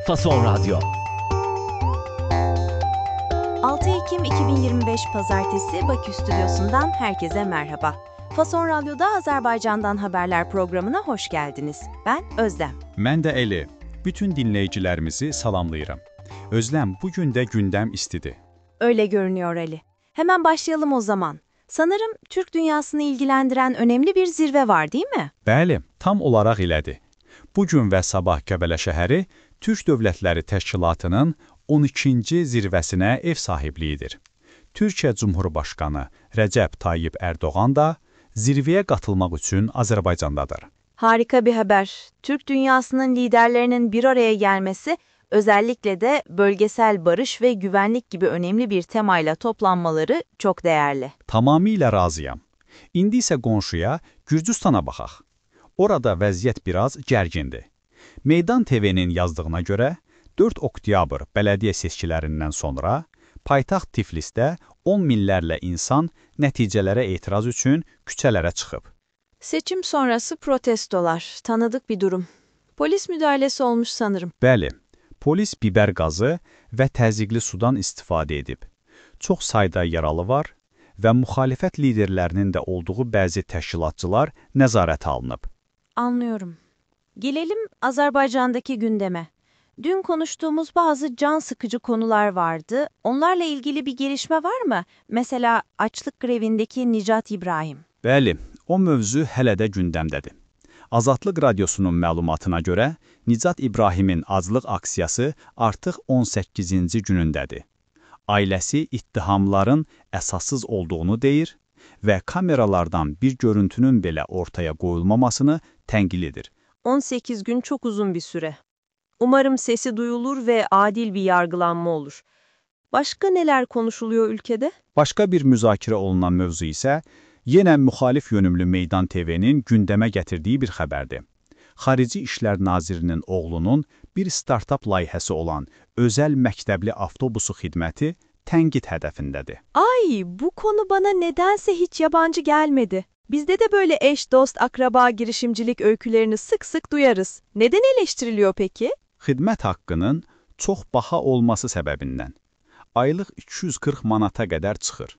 Fason Radyo. 6 Ekim 2025 Pazartesi Bakü Stüdyosu'ndan herkese merhaba. Fason Radyo'da Azərbaycan'dan haberler programına hoş geldiniz. Ben Özlem. Mən də Eli. Bütün dinleyicilerimizi salamlayıram. Özlem, bugün de gündem istidir. Öyle görünüyor Ali. Hemen başlayalım o zaman. Sanırım Türk dünyasını ilgilendiren önemli bir zirve var değil mi? Bəli, tam olaraq elədir. Bugün və sabah Qəbələ şəhəri Türk Dövlətləri Təşkilatının 12-ci zirvəsinə ev sahibliyidir. Türkiyə Cumhurbaşqanı Rəcəb Tayyip Erdoğan da zirveye katılmak için Azerbaycan'dadır. Harika bir haber. Türk dünyasının liderlerinin bir araya gelmesi, özellikle de bölgesel barış ve güvenlik gibi önemli bir temayla toplanmaları çok değerli. Tamamilə razıyam. İndi isə qonşuya, Gürcüstana baxaq. Orada vəziyyət biraz gərgindir. Meydan TV-nin yazdığına görə 4 oktyabr bələdiyyə seçkilərindən sonra paytaxt Tiflisdə 10 minlərlə insan nəticələrə etiraz üçün küçələrə çıxıb. Seçim sonrası protestolar, tanıdık bir durum. Polis müdahalesi olmuş sanırım. Bəli, polis biber qazı və təzyiqli sudan istifadə edib. Çox sayda yaralı var və müxalifət liderlərinin də olduğu bəzi təşkilatçılar nəzarətə alınıb. Anlıyorum. Gelelim Azerbaycan'daki gündeme. Dün konuştuğumuz bazı can sıkıcı konular vardı. Onlarla ilgili bir gelişme var mı? Mesela açlık grevindeki Nicat İbrahim. Bəli, o mövzu hələ də gündəmdədir. Azadlıq Radyosunun məlumatına görə Nicat İbrahimin aclıq aksiyası artıq 18-ci günündədir. Ailəsi ittihamların əsassız olduğunu deyir və kameralardan bir görüntünün belə ortaya qoyulmamasını tənqid 18 gün çok uzun bir süre. Umarım sesi duyulur ve adil bir yargılanma olur. Başka neler konuşuluyor ülkede? Başqa bir müzakirə olunan mövzu isə yenə müxalif yönümlü Meydan TV-nin gündəmə gətirdiyi bir xəbərdir. Xarici İşlər Nazirinin oğlunun bir startap layihəsi olan özəl məktəbli avtobusu xidməti tənqid hədəfindədir. Ay, bu konu bana nedense hiç yabancı gelmedi. Bizde de böyle eş, dost, akraba girişimcilik öykülerini sık sık duyarız. Neden eleştiriliyor peki? Xidmət haqqının çox baha olması səbəbindən. Aylıq 240 manata qədər çıxır.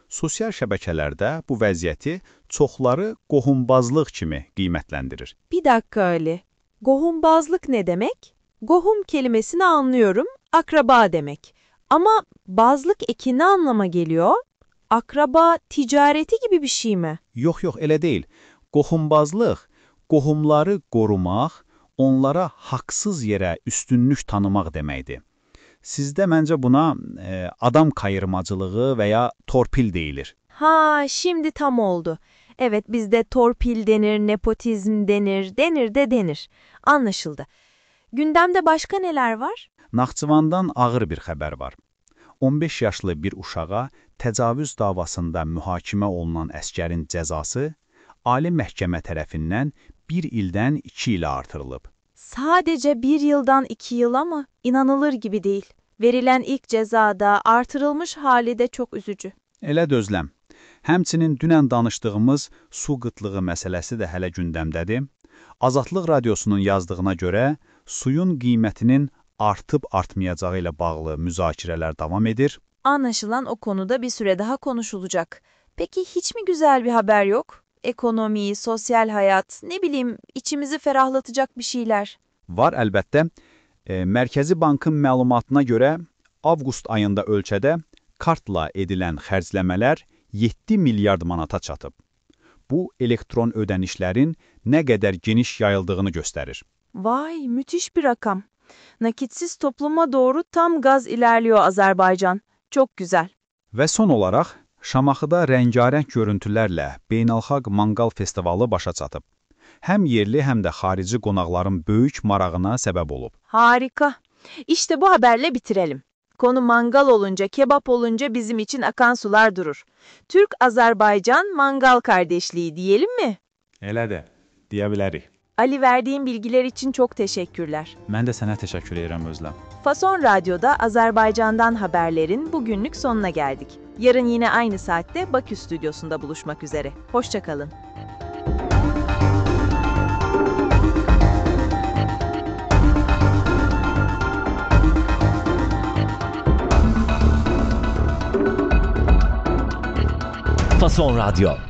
Sosial şəbəkələrdə bu vəziyyəti çoxları qohumbazlıq kimi qiymətləndirir. Bir dakika Ali. Gohumbazlık ne demek? Gohum kelimesini anlıyorum, akraba demek. Ama bazlık eki ne anlama geliyor? Akraba ticareti gibi bir şey mi? Yox, elə deyil. Qohumbazlıq, qohumları qorumaq, onlara haqsız yerə üstünlük tanımaq deməkdir. Sizdə məncə buna adam kayırmacılığı və ya torpil deyilir. Ha, şimdi tam oldu. Evet, bizde torpil denir, nepotizm denir, denir. Anlaşıldı. Gündemde başka neler var? Naxçıvandan ağır bir xəbər var. 15 yaşlı bir uşağa təcavüz davasında mühakimə olunan əskərin cəzası Ali Məhkəmə tərəfindən 1 ildən 2 ilə artırılıb. Sadece 1 yıldan 2 yıl ama inanılır gibi değil. Verilen ilk cezada artırılmış hali de çok üzücü. Elə dözləm. Həmçinin dünən danışdığımız su qıtlığı məsələsi də hələ gündəmdədir. Azadlıq Radyosunun yazdığına görə suyun qiymətinin artıb-artmayacağı ilə bağlı müzakirələr davam edir. Anlaşılan o konuda bir süre daha konuşulacak. Peki hiç mi güzel bir haber yok? Ekonomi, sosyal hayat, ne bileyim içimizi ferahlatacak bir şeyler. Var əlbəttə. Mərkəzi Bankın məlumatına görə avqust ayında ölkədə kartla edilən xərcləmələr 7 milyard manata çatıb. Bu, elektron ödənişlərin nə qədər geniş yayıldığını göstərir. Vay, müthiş bir rakam. Nakitsiz topluma doğru tam gaz ilerliyor Azerbaycan. Çok güzel. Və son olaraq, Şamaxıda rəngarəng görüntülərlə Beynəlxalq Manqal Festivalı başa çatıb. Həm yerli, həm də xarici qonaqların böyük marağına səbəb olub. Harika. İşte bu haberle bitirelim. Konu mangal olunca, kebap olunca bizim için akan sular durur. Türk-Azerbaycan mangal kardeşliği diyelim mi? Elə də, deyə bilərik. Ali, verdiğin bilgiler için çok teşekkürler. Mən də sənə təşəkkür edirəm Özlem. Fason Radyo'da Azerbaycan'dan haberlerin bugünlük sonuna geldik. Yarın yine aynı saatte Bakü Stüdyosu'nda buluşmak üzere. Hoşça kalın. Fason Radyo.